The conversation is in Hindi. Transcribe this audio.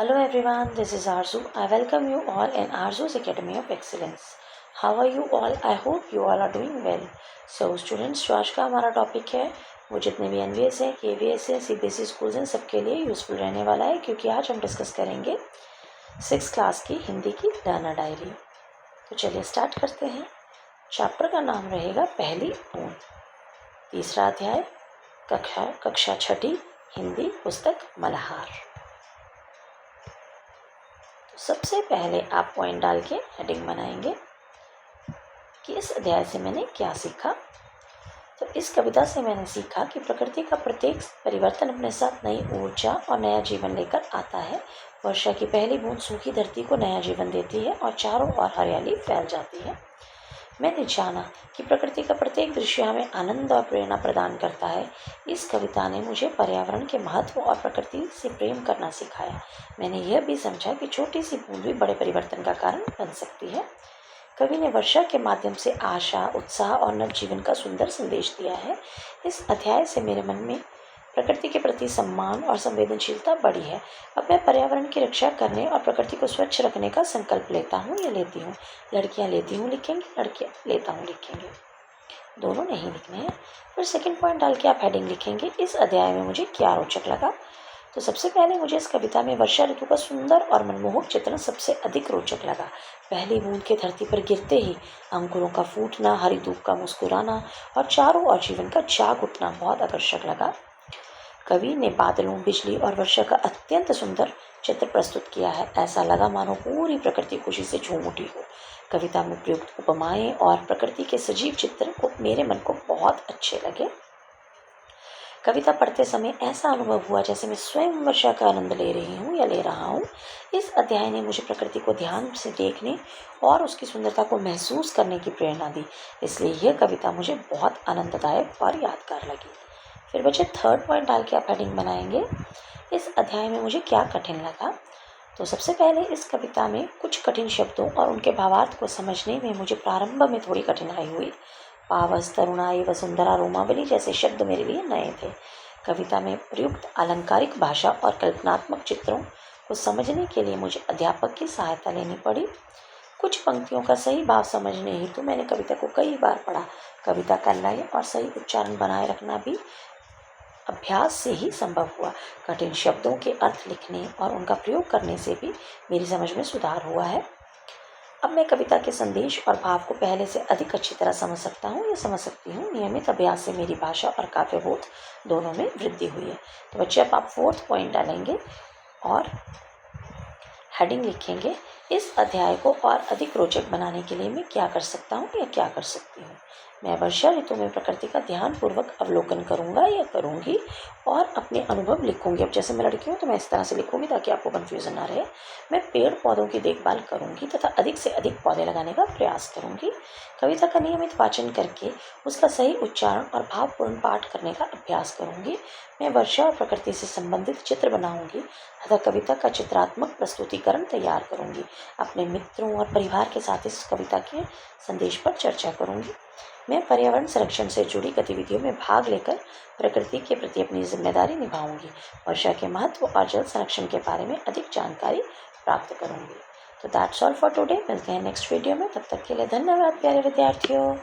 Hello everyone, this is Arzu. I welcome you all in Arzu's Academy of Excellence. How are you all? I hope you all are doing well. So students, जो आज का हमारा टॉपिक है वो जितने भी NVS हैं, KVS हैं, CBSE स्कूल्स हैं, सबके लिए यूज़फुल रहने वाला है क्योंकि आज हम डिस्कस करेंगे 6th क्लास की हिंदी की लर्नर डायरी। तो चलिए स्टार्ट करते हैं। चैप्टर का नाम रहेगा पहली बूंद। तीसरा अध्याय कक्षा छठी हिंदी पुस्तक मल्हार। सबसे पहले आप पॉइंट डाल के हेडिंग बनाएंगे कि इस अध्याय से मैंने क्या सीखा। तो इस कविता से मैंने सीखा कि प्रकृति का प्रत्येक परिवर्तन अपने साथ नई ऊर्जा और नया जीवन लेकर आता है। वर्षा की पहली बूंद सूखी धरती को नया जीवन देती है और चारों ओर हरियाली फैल जाती है। मैंने जाना कि प्रकृति का प्रत्येक दृश्य हमें आनंद और प्रेरणा प्रदान करता है। इस कविता ने मुझे पर्यावरण के महत्व और प्रकृति से प्रेम करना सिखाया। मैंने यह भी समझा कि छोटी सी बूंद भी बड़े परिवर्तन का कारण बन सकती है। कवि ने वर्षा के माध्यम से आशा, उत्साह और नवजीवन का सुंदर संदेश दिया है। इस अध्याय से मेरे मन में प्रकृति के प्रति सम्मान और संवेदनशीलता बढ़ी है। अब मैं पर्यावरण की रक्षा करने और प्रकृति को स्वच्छ रखने का संकल्प लेता हूँ या लेती हूँ। लड़कियाँ लेती हूँ लिखेंगे, लड़कियाँ लेता हूँ लिखेंगे, दोनों नहीं लिखने हैं। फिर सेकंड पॉइंट डाल के आप हेडिंग लिखेंगे इस अध्याय में मुझे क्या रोचक लगा। तो सबसे पहले मुझे इस कविता में वर्षा ऋतु का सुंदर और मनमोहक चित्रण सबसे अधिक रोचक लगा। पहली बूंद के धरती पर गिरते ही अंकुरों का फूटना, हरी धूप का मुस्कुराना और चारों ओर जीवन का जाग उठना बहुत आकर्षक लगा। कवि ने बादलों, बिजली और वर्षा का अत्यंत सुंदर चित्र प्रस्तुत किया है। ऐसा लगा मानो पूरी प्रकृति खुशी से झूम उठी हो। कविता में प्रयुक्त उपमाएं और प्रकृति के सजीव चित्र को मेरे मन को बहुत अच्छे लगे। कविता पढ़ते समय ऐसा अनुभव हुआ जैसे मैं स्वयं वर्षा का आनंद ले रही हूँ या ले रहा हूँ। इस अध्याय ने मुझे प्रकृति को ध्यान से देखने और उसकी सुंदरता को महसूस करने की प्रेरणा दी। इसलिए यह कविता मुझे बहुत आनंददायक और यादगार लगी। फिर बच्चे थर्ड पॉइंट डाल के आप हेडिंग बनाएंगे इस अध्याय में मुझे क्या कठिन लगा। तो सबसे पहले इस कविता में कुछ कठिन शब्दों और उनके भावार्थ को समझने में मुझे प्रारंभ में थोड़ी कठिनाई हुई। पावस, तरुणाई, वसुंधरा, रोमावली जैसे शब्द मेरे लिए नए थे। कविता में प्रयुक्त अलंकारिक भाषा और कल्पनात्मक चित्रों को समझने के लिए मुझे अध्यापक की सहायता लेनी पड़ी। कुछ पंक्तियों का सही भाव समझने हेतु मैंने कविता को कई बार पढ़ा। कविता का लय और सही उच्चारण बनाए रखना भी अभ्यास से ही संभव हुआ। कठिन शब्दों के अर्थ लिखने और उनका प्रयोग करने से भी मेरी समझ में सुधार हुआ है। अब मैं कविता के संदेश और भाव को पहले से अधिक अच्छी तरह समझ सकता हूँ या समझ सकती हूँ। नियमित अभ्यास से मेरी भाषा और काव्यबोध दोनों में वृद्धि हुई है। तो बच्चे अब आप फोर्थ पॉइंट डालेंगे और हेडिंग लिखेंगे इस अध्याय को और अधिक रोचक बनाने के लिए मैं क्या कर सकता हूँ या क्या कर सकती हूँ। मैं वर्षा ऋतु में प्रकृति का ध्यानपूर्वक अवलोकन करूँगा या करूँगी और अपने अनुभव लिखूँगी। अब जैसे मैं लड़की हूँ तो मैं इस तरह से लिखूँगी ताकि आपको कन्फ्यूज़न ना रहे। मैं पेड़ पौधों की देखभाल करूँगी तथा अधिक से अधिक पौधे लगाने का प्रयास करूँगी। कविता का नियमित वाचन करके उसका सही उच्चारण और भावपूर्ण पाठ करने का अभ्यास करूँगी। मैं वर्षा और प्रकृति से संबंधित चित्र बनाऊँगी तथा कविता का चित्रात्मक प्रस्तुतिकरण तैयार करूँगी। अपने मित्रों और परिवार के साथ इस कविता के संदेश पर चर्चा करूँगी। मैं पर्यावरण संरक्षण से जुड़ी गतिविधियों में भाग लेकर प्रकृति के प्रति अपनी जिम्मेदारी निभाऊंगी। वर्षा के महत्व और जल संरक्षण के बारे में अधिक जानकारी प्राप्त करूंगी। तो दैट्स ऑल फॉर टुडे। मिलते हैं नेक्स्ट वीडियो में। तब तक के लिए धन्यवाद प्यारे विद्यार्थियों।